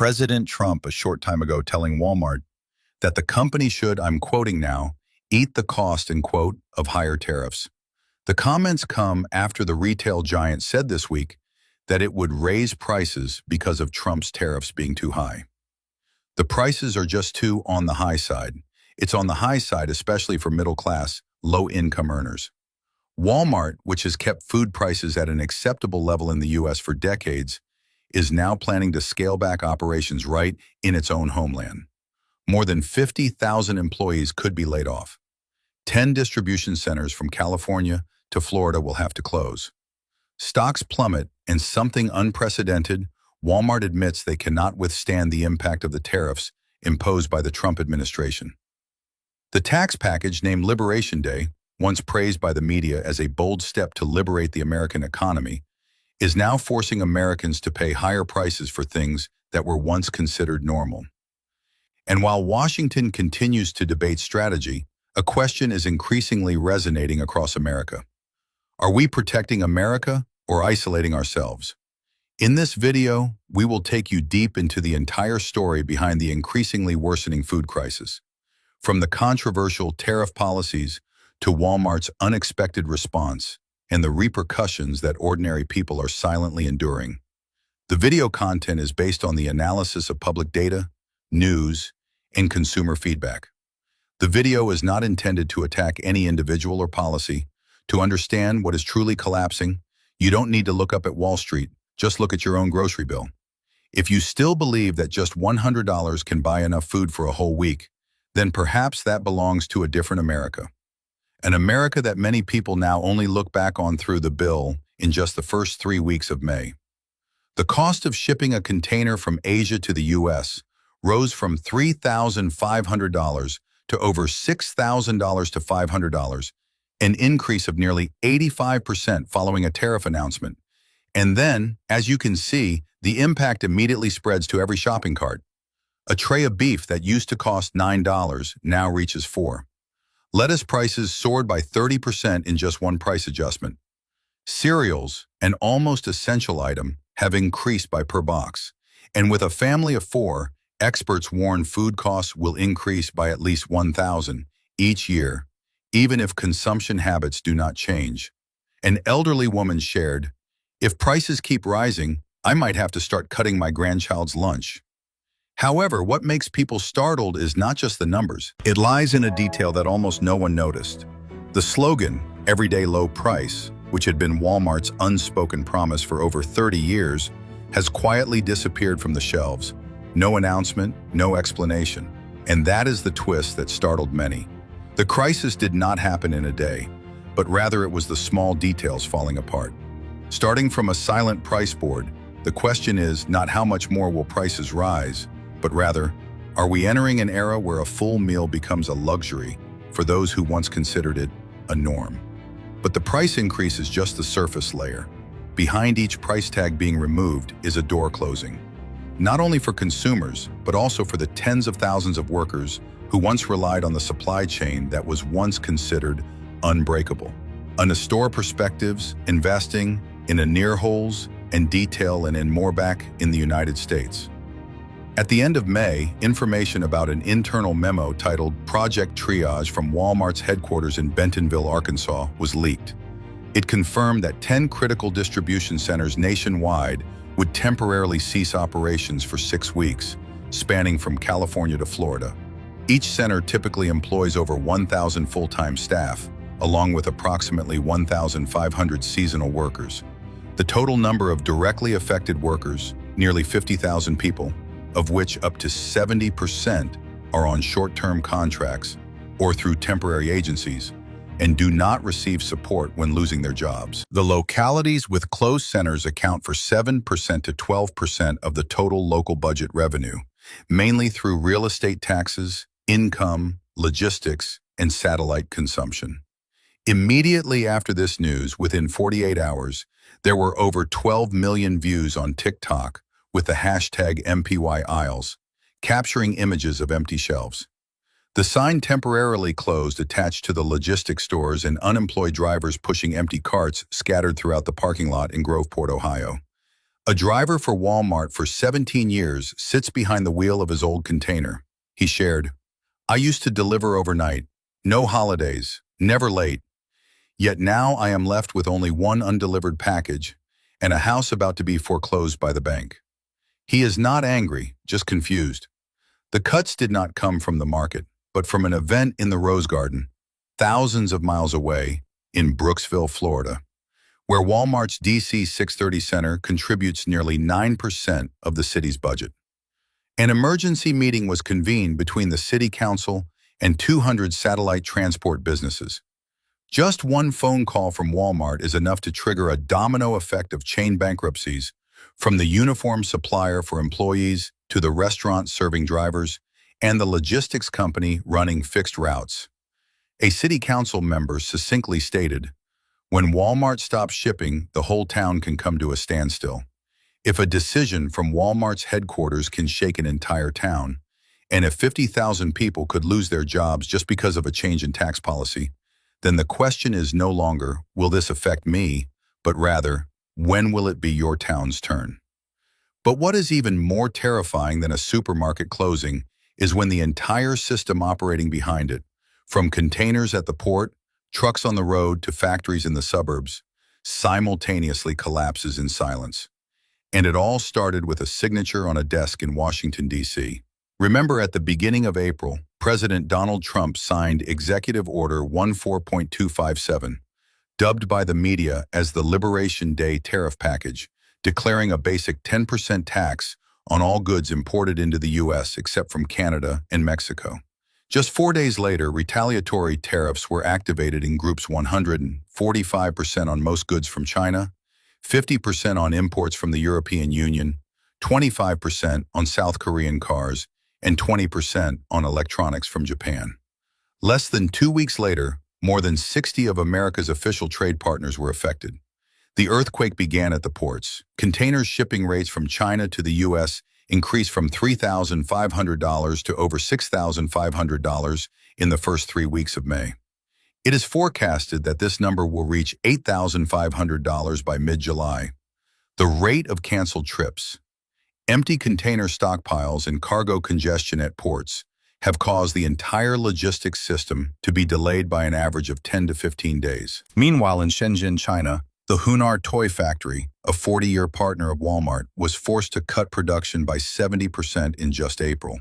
President Trump a short time ago telling Walmart that the company should, I'm quoting now, eat the cost, end quote, of higher tariffs. The comments come after the retail giant said this week that it would raise prices because of Trump's tariffs being too high. The prices are just too on the high side. It's on the high side, especially for middle-class, low-income earners. Walmart, which has kept food prices at an acceptable level in the U.S. for decades, is now planning to scale back operations right in its own homeland. More than 50,000 employees could be laid off. 10 distribution centers from California to Florida will have to close. Stocks plummet, and something unprecedented, Walmart admits they cannot withstand the impact of the tariffs imposed by the Trump administration. The tax package named Liberation Day, once praised by the media as a bold step to liberate the American economy, is now forcing Americans to pay higher prices for things that were once considered normal. And while Washington continues to debate strategy, a question is increasingly resonating across America. Are we protecting America or isolating ourselves? In this video, we will take you deep into the entire story behind the increasingly worsening food crisis, from the controversial tariff policies to Walmart's unexpected response and the repercussions that ordinary people are silently enduring. The video content is based on the analysis of public data, news, and consumer feedback. The video is not intended to attack any individual or policy. To understand what is truly collapsing, you don't need to look up at Wall Street, just look at your own grocery bill. If you still believe that just $100 can buy enough food for a whole week, then perhaps that belongs to a different America. An America that many people now only look back on through the bill in just the first 3 weeks of May. The cost of shipping a container from Asia to the U.S. rose from $3,500 to over $6,000 to $500, an increase of nearly 85% following a tariff announcement. And then, as you can see, the impact immediately spreads to every shopping cart. A tray of beef that used to cost $9 now reaches $4. Lettuce prices soared by 30% in just one price adjustment. Cereals, an almost essential item, have increased by per box. And with a family of 4, experts warn food costs will increase by at least $1,000 each year, even if consumption habits do not change. An elderly woman shared, "If prices keep rising, I might have to start cutting my grandchild's lunch." However, what makes people startled is not just the numbers. It lies in a detail that almost no one noticed. The slogan, "Everyday Low Price," which had been Walmart's unspoken promise for over 30 years, has quietly disappeared from the shelves. No announcement, no explanation. And that is the twist that startled many. The crisis did not happen in a day, but rather it was the small details falling apart. Starting from a silent price board, the question is not how much more will prices rise, but rather, are we entering an era where a full meal becomes a luxury for those who once considered it a norm? But the price increase is just the surface layer. Behind each price tag being removed is a door closing. Not only for consumers, but also for the tens of thousands of workers who once relied on the supply chain that was once considered unbreakable. On the store perspectives, investing in a near holes and detail and in more back in the United States. At the end of May, information about an internal memo titled Project Triage from Walmart's headquarters in Bentonville, Arkansas, was leaked. It confirmed that 10 critical distribution centers nationwide would temporarily cease operations for 6 weeks, spanning from California to Florida. Each center typically employs over 1,000 full-time staff, along with approximately 1,500 seasonal workers. The total number of directly affected workers, nearly 50,000 people, of which up to 70% are on short-term contracts or through temporary agencies, and do not receive support when losing their jobs. The localities with closed centers account for 7% to 12% of the total local budget revenue, mainly through real estate taxes, income, logistics, and satellite consumption. Immediately after this news, within 48 hours, there were over 12 million views on TikTok with the hashtag MPY aisles, capturing images of empty shelves. The sign temporarily closed attached to the logistics stores and unemployed drivers pushing empty carts scattered throughout the parking lot in Groveport, Ohio. A driver for Walmart for 17 years sits behind the wheel of his old container. He shared, "I used to deliver overnight, no holidays, never late. Yet now I am left with only one undelivered package and a house about to be foreclosed by the bank." He is not angry, just confused. The cuts did not come from the market, but from an event in the Rose Garden, thousands of miles away in Brooksville, Florida, where Walmart's DC 630 Center contributes nearly 9% of the city's budget. An emergency meeting was convened between the city council and 200 satellite transport businesses. Just one phone call from Walmart is enough to trigger a domino effect of chain bankruptcies, from the uniform supplier for employees to the restaurant serving drivers and the logistics company running fixed routes. A city council member succinctly stated, "When Walmart stops shipping, the whole town can come to a standstill. If a decision from Walmart's headquarters can shake an entire town, and if 50,000 people could lose their jobs just because of a change in tax policy, then the question is no longer, will this affect me, but rather, when will it be your town's turn?" But what is even more terrifying than a supermarket closing is when the entire system operating behind it, from containers at the port, trucks on the road to factories in the suburbs, simultaneously collapses in silence. And it all started with a signature on a desk in Washington, D.C. Remember, at the beginning of April, President Donald Trump signed Executive Order 14.257, dubbed by the media as the Liberation Day Tariff Package, declaring a basic 10% tax on all goods imported into the U.S. except from Canada and Mexico. Just 4 days later, retaliatory tariffs were activated in groups: 145% on most goods from China, 50% on imports from the European Union, 25% on South Korean cars, and 20% on electronics from Japan. Less than 2 weeks later, more than 60 of America's official trade partners were affected. The earthquake began at the ports. Container shipping rates from China to the U.S. increased from $3,500 to over $6,500 in the first 3 weeks of May. It is forecasted that this number will reach $8,500 by mid-July. The rate of canceled trips, empty container stockpiles, and cargo congestion at ports have caused the entire logistics system to be delayed by an average of 10 to 15 days. Meanwhile, in Shenzhen, China, the Hunar toy factory, a 40-year partner of Walmart, was forced to cut production by 70% in just April.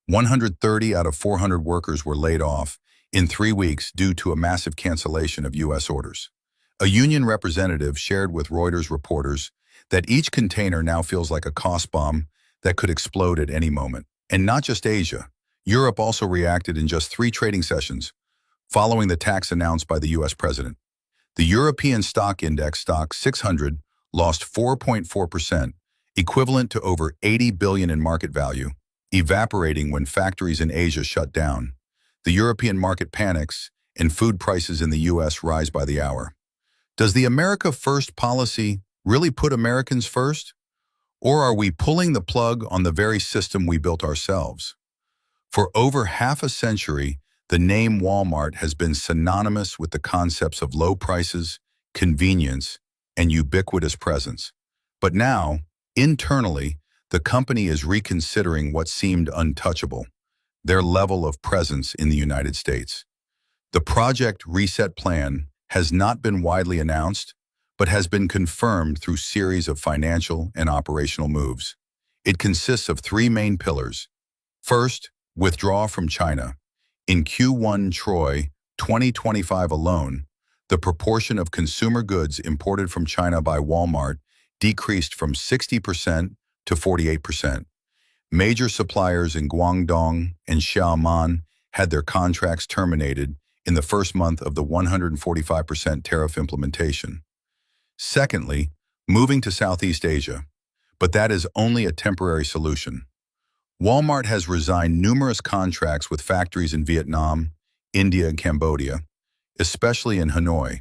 130 out of 400 workers were laid off in 3 weeks due to a massive cancellation of U.S. orders. A union representative shared with Reuters reporters that each container now feels like a cost bomb that could explode at any moment. And not just Asia. Europe also reacted in just 3 trading sessions, following the tax announced by the U.S. president. The European stock index, Stock 600, lost 4.4%, equivalent to over $80 billion in market value, evaporating when factories in Asia shut down. The European market panics, and food prices in the U.S. rise by the hour. Does the America First policy really put Americans first? Or are we pulling the plug on the very system we built ourselves? For over half a century, the name Walmart has been synonymous with the concepts of low prices, convenience, and ubiquitous presence. But now, internally, the company is reconsidering what seemed untouchable: their level of presence in the United States. The Project Reset plan has not been widely announced, but has been confirmed through series of financial and operational moves. It consists of 3 main pillars. First, withdraw from China. In Q1 Troy 2025 alone, the proportion of consumer goods imported from China by Walmart decreased from 60% to 48%. Major suppliers in Guangdong and Xiamen had their contracts terminated in the first month of the 145% tariff implementation. Secondly, moving to Southeast Asia, but that is only a temporary solution. Walmart has resigned numerous contracts with factories in Vietnam, India, and Cambodia, especially in Hanoi.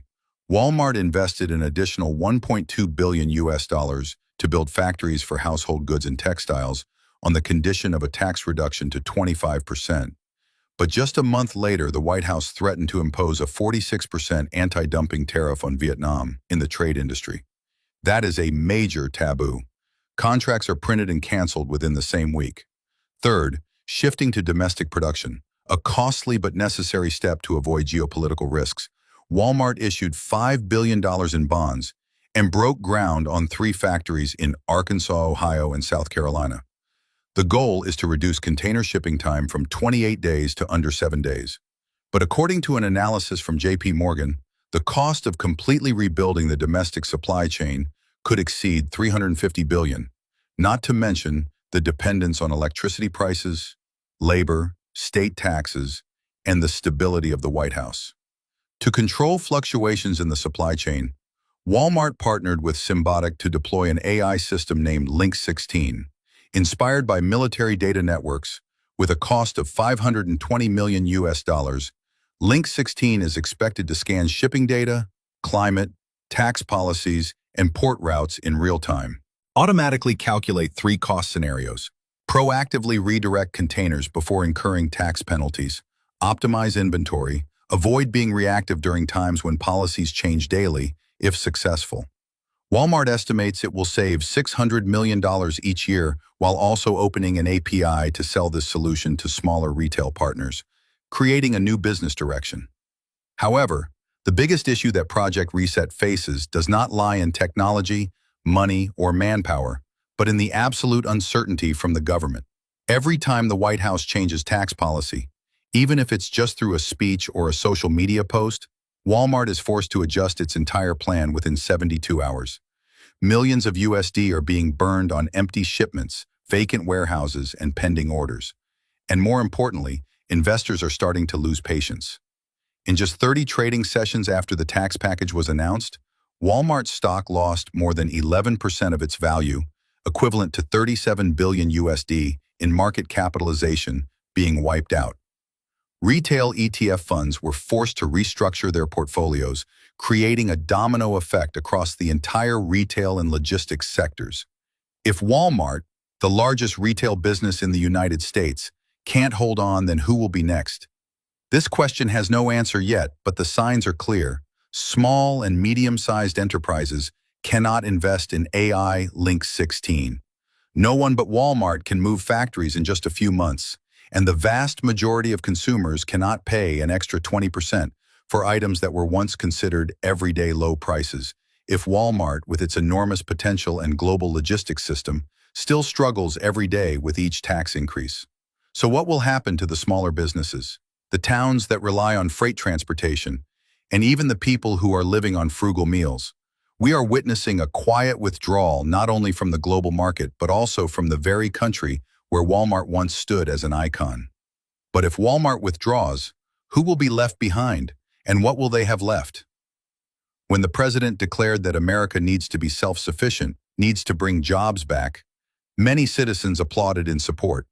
Walmart invested an additional $1.2 billion to build factories for household goods and textiles on the condition of a tax reduction to 25%. But just a month later, the White House threatened to impose a 46% anti-dumping tariff on Vietnam in the trade industry. That is a major taboo. Contracts are printed and canceled within the same week. Third, shifting to domestic production, a costly but necessary step to avoid geopolitical risks. Walmart issued $5 billion in bonds and broke ground on 3 factories in Arkansas, Ohio, and South Carolina. The goal is to reduce container shipping time from 28 days to under 7 days. But according to an analysis from JP Morgan, the cost of completely rebuilding the domestic supply chain could exceed $350 billion, not to mention the dependence on electricity prices, labor, state taxes, and the stability of the White House. To control fluctuations in the supply chain, Walmart partnered with Symbotic to deploy an AI system named Link 16, inspired by military data networks with a cost of $520 million US. Link 16 is expected to scan shipping data, climate, tax policies, and port routes in real time. Automatically calculate 3 cost scenarios. Proactively redirect containers before incurring tax penalties. Optimize inventory. Avoid being reactive during times when policies change daily, if successful. Walmart estimates it will save $600 million each year while also opening an API to sell this solution to smaller retail partners, creating a new business direction. However, the biggest issue that Project Reset faces does not lie in technology, money, or manpower, but in the absolute uncertainty from the government. Every time the White House changes tax policy, even if it's just through a speech or a social media post, Walmart is forced to adjust its entire plan within 72 hours. Millions of USD are being burned on empty shipments, vacant warehouses, and pending orders. And more importantly, investors are starting to lose patience. In just 30 trading sessions after the tax package was announced, Walmart's stock lost more than 11% of its value, equivalent to 37 billion USD in market capitalization being wiped out. Retail ETF funds were forced to restructure their portfolios, creating a domino effect across the entire retail and logistics sectors. If Walmart, the largest retail business in the United States, can't hold on, then who will be next? This question has no answer yet, but the signs are clear. Small and medium-sized enterprises cannot invest in AI Link 16. No one but Walmart can move factories in just a few months, and the vast majority of consumers cannot pay an extra 20% for items that were once considered everyday low prices. If Walmart, with its enormous potential and global logistics system, still struggles every day with each tax increase. So what will happen to the smaller businesses, the towns that rely on freight transportation, and even the people who are living on frugal meals? We are witnessing a quiet withdrawal not only from the global market, but also from the very country where Walmart once stood as an icon. But if Walmart withdraws, who will be left behind, and what will they have left? When the president declared that America needs to be self-sufficient, needs to bring jobs back, many citizens applauded in support.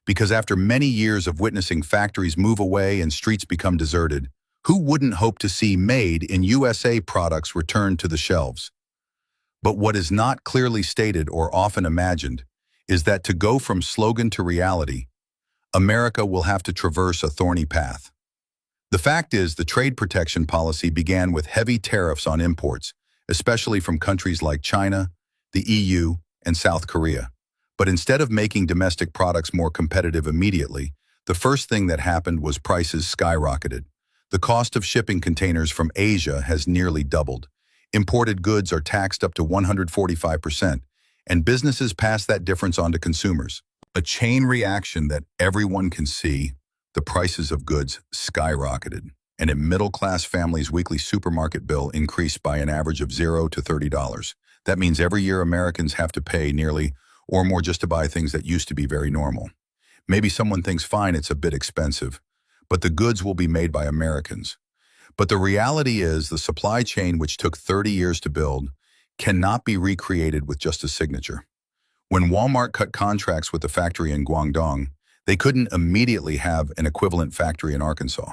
Because after many years of witnessing factories move away and streets become deserted, who wouldn't hope to see made in USA products return to the shelves? But what is not clearly stated or often imagined is that to go from slogan to reality, America will have to traverse a thorny path. The fact is, the trade protection policy began with heavy tariffs on imports, especially from countries like China, the EU, and South Korea. But instead of making domestic products more competitive immediately, the first thing that happened was prices skyrocketed. The cost of shipping containers from Asia has nearly doubled. Imported goods are taxed up to 145%, and businesses pass that difference on to consumers. A chain reaction that everyone can see. The prices of goods skyrocketed, and a middle-class family's weekly supermarket bill increased by an average of $0 to $30. That means every year Americans have to pay nearly or more just to buy things that used to be very normal. Maybe someone thinks, fine, it's a bit expensive, but the goods will be made by Americans. But the reality is the supply chain, which took 30 years to build, cannot be recreated with just a signature. When Walmart cut contracts with the factory in Guangdong, they couldn't immediately have an equivalent factory in Arkansas.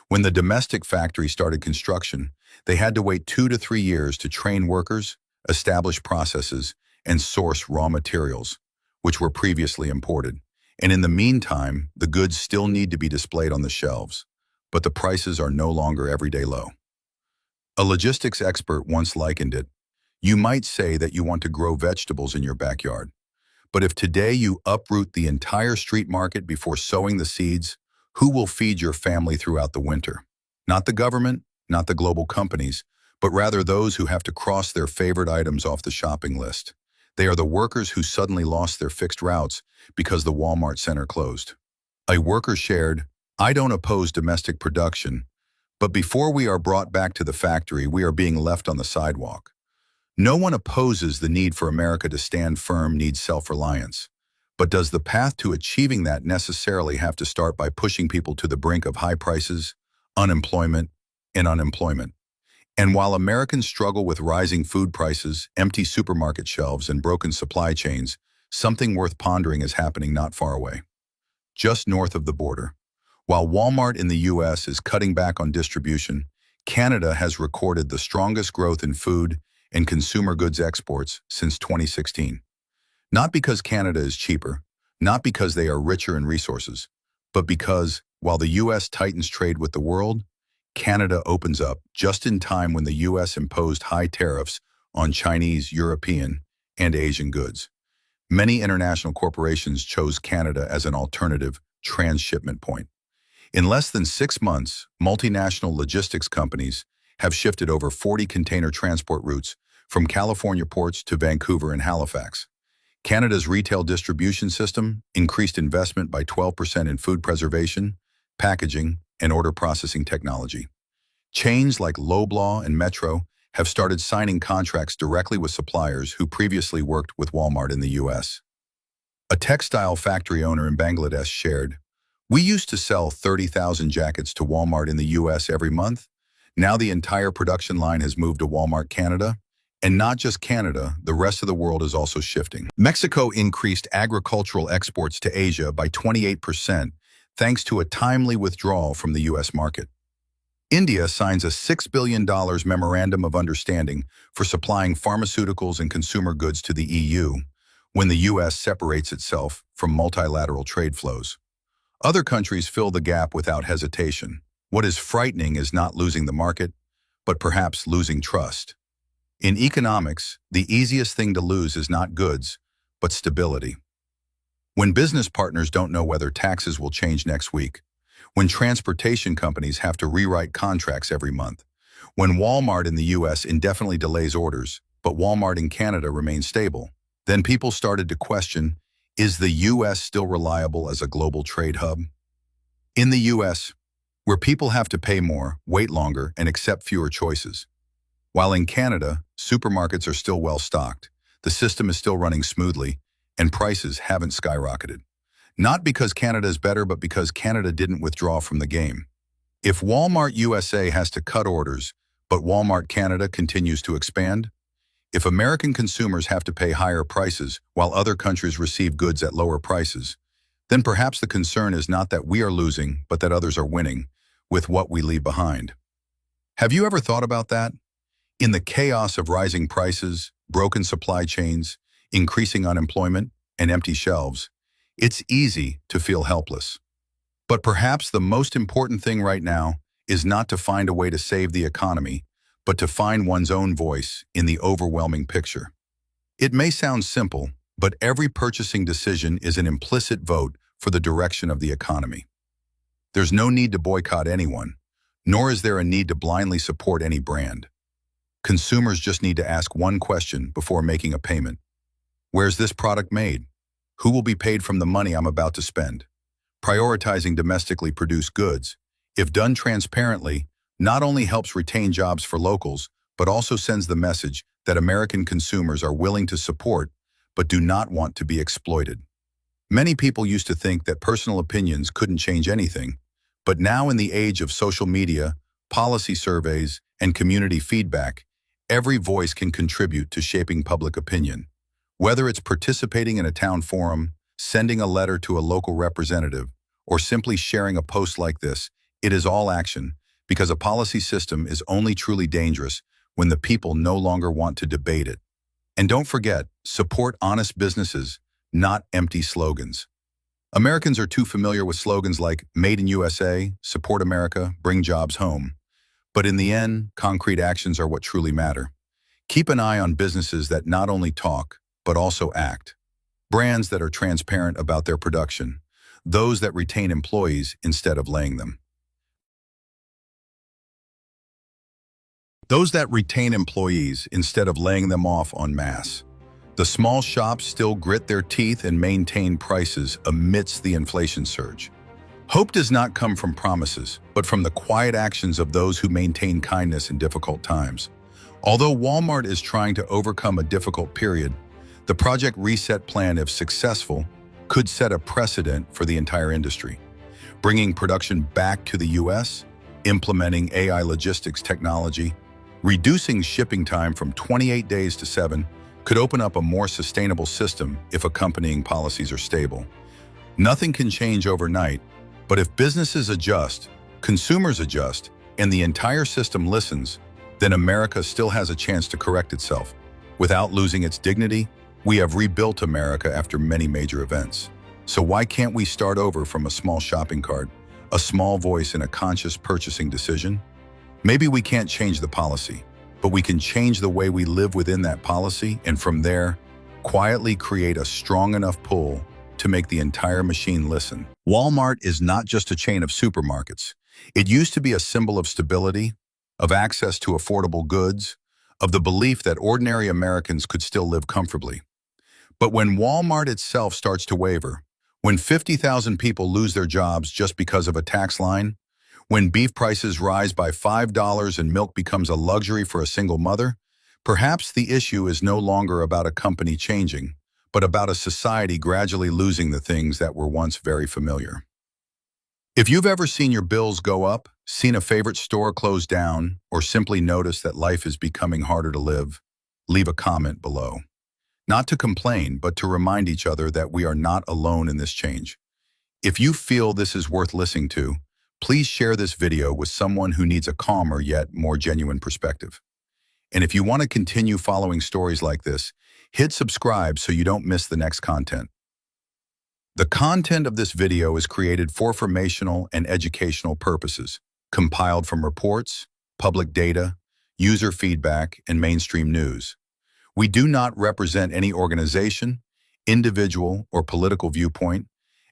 When the domestic factory started construction, they had to wait 2 to 3 years to train workers, establish processes, and source raw materials, which were previously imported. And in the meantime, the goods still need to be displayed on the shelves, but the prices are no longer everyday low. A logistics expert once likened it, You might say that you want to grow vegetables in your backyard. But if today you uproot the entire street market before sowing the seeds, who will feed your family throughout the winter? Not the government, not the global companies, but rather those who have to cross their favorite items off the shopping list. They are the workers who suddenly lost their fixed routes because the Walmart center closed. A worker shared, "I don't oppose domestic production, but before we are brought back to the factory, we are being left on the sidewalk." No one opposes the need for America to stand firm needs self-reliance. But does the path to achieving that necessarily have to start by pushing people to the brink of high prices, unemployment, and unemployment? And while Americans struggle with rising food prices, empty supermarket shelves, and broken supply chains, something worth pondering is happening not far away. Just north of the border. While Walmart in the U.S. is cutting back on distribution, Canada has recorded the strongest growth in food and consumer goods exports since 2016. Not because Canada is cheaper, not because they are richer in resources, but because, while the U.S. tightens trade with the world, Canada opens up just in time when the U.S. imposed high tariffs on Chinese, European, and Asian goods. Many international corporations chose Canada as an alternative transshipment point. In less than 6 months, multinational logistics companies have shifted over 40 container transport routes from California ports to Vancouver and Halifax. Canada's retail distribution system increased investment by 12% in food preservation, packaging, and order processing technology. Chains like Loblaw and Metro have started signing contracts directly with suppliers who previously worked with Walmart in the U.S. A textile factory owner in Bangladesh shared, "We used to sell 30,000 jackets to Walmart in the U.S. every month. Now the entire production line has moved to Walmart Canada. And not just Canada, the rest of the world is also shifting." Mexico increased agricultural exports to Asia by 28% thanks to a timely withdrawal from the U.S. market. India signs a $6 billion memorandum of understanding for supplying pharmaceuticals and consumer goods to the EU when the U.S. separates itself from multilateral trade flows. Other countries fill the gap without hesitation. What is frightening is not losing the market, but perhaps losing trust. In economics, the easiest thing to lose is not goods, but stability. When business partners don't know whether taxes will change next week, when transportation companies have to rewrite contracts every month, when Walmart in the U.S. indefinitely delays orders, but Walmart in Canada remains stable, then people started to question, is the U.S. still reliable as a global trade hub? In the U.S., where people have to pay more, wait longer, and accept fewer choices. While in Canada, supermarkets are still well-stocked, the system is still running smoothly, and prices haven't skyrocketed. Not because Canada is better, but because Canada didn't withdraw from the game. If Walmart USA has to cut orders, but Walmart Canada continues to expand, if American consumers have to pay higher prices while other countries receive goods at lower prices, then perhaps the concern is not that we are losing, but that others are winning with what we leave behind. Have you ever thought about that? In the chaos of rising prices, broken supply chains, increasing unemployment, and empty shelves, it's easy to feel helpless. But perhaps the most important thing right now is not to find a way to save the economy, but to find one's own voice in the overwhelming picture. It may sound simple, but every purchasing decision is an implicit vote for the direction of the economy. There's no need to boycott anyone, nor is there a need to blindly support any brand. Consumers just need to ask one question before making a payment. Where's this product made? Who will be paid from the money I'm about to spend? Prioritizing domestically produced goods, if done transparently, not only helps retain jobs for locals, but also sends the message that American consumers are willing to support, but do not want to be exploited. Many people used to think that personal opinions couldn't change anything, but now in the age of social media, policy surveys, and community feedback, every voice can contribute to shaping public opinion. Whether it's participating in a town forum, sending a letter to a local representative, or simply sharing a post like this, it is all action, because a policy system is only truly dangerous when the people no longer want to debate it. And don't forget, support honest businesses, not empty slogans. Americans are too familiar with slogans like Made in USA, Support America, Bring Jobs Home. But in the end, concrete actions are what truly matter. Keep an eye on businesses that not only talk, but also act. Brands that are transparent about their production. Those that retain employees instead of laying them. Those that retain employees instead of laying them off en masse. The small shops still grit their teeth and maintain prices amidst the inflation surge. Hope does not come from promises, but from the quiet actions of those who maintain kindness in difficult times. Although Walmart is trying to overcome a difficult period, the Project Reset plan, if successful, could set a precedent for the entire industry. Bringing production back to the U.S., implementing AI logistics technology, reducing shipping time from 28 days to 7 could open up a more sustainable system if accompanying policies are stable. Nothing can change overnight, but if businesses adjust, consumers adjust, and the entire system listens, then America still has a chance to correct itself. Without losing its dignity, we have rebuilt America after many major events. So why can't we start over from a small shopping cart, a small voice in a conscious purchasing decision? Maybe we can't change the policy, but we can change the way we live within that policy, and from there, quietly create a strong enough pull to make the entire machine listen. Walmart is not just a chain of supermarkets. It used to be a symbol of stability, of access to affordable goods, of the belief that ordinary Americans could still live comfortably. But when Walmart itself starts to waver, when 50,000 people lose their jobs just because of a tax line, when beef prices rise by $5 and milk becomes a luxury for a single mother, perhaps the issue is no longer about a company changing, but about a society gradually losing the things that were once very familiar. If you've ever seen your bills go up, seen a favorite store close down, or simply noticed that life is becoming harder to live, leave a comment below. Not to complain, but to remind each other that we are not alone in this change. If you feel this is worth listening to, please share this video with someone who needs a calmer yet more genuine perspective. And if you want to continue following stories like this, hit subscribe so you don't miss the next content. The content of this video is created for informational and educational purposes, compiled from reports, public data, user feedback, and mainstream news. We do not represent any organization, individual, or political viewpoint,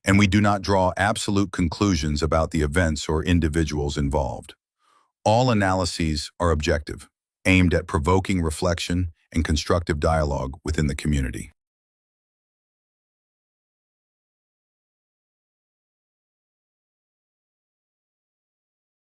and we do not draw absolute conclusions about the events or individuals involved. All analyses are objective, aimed at provoking reflection and constructive dialogue within the community.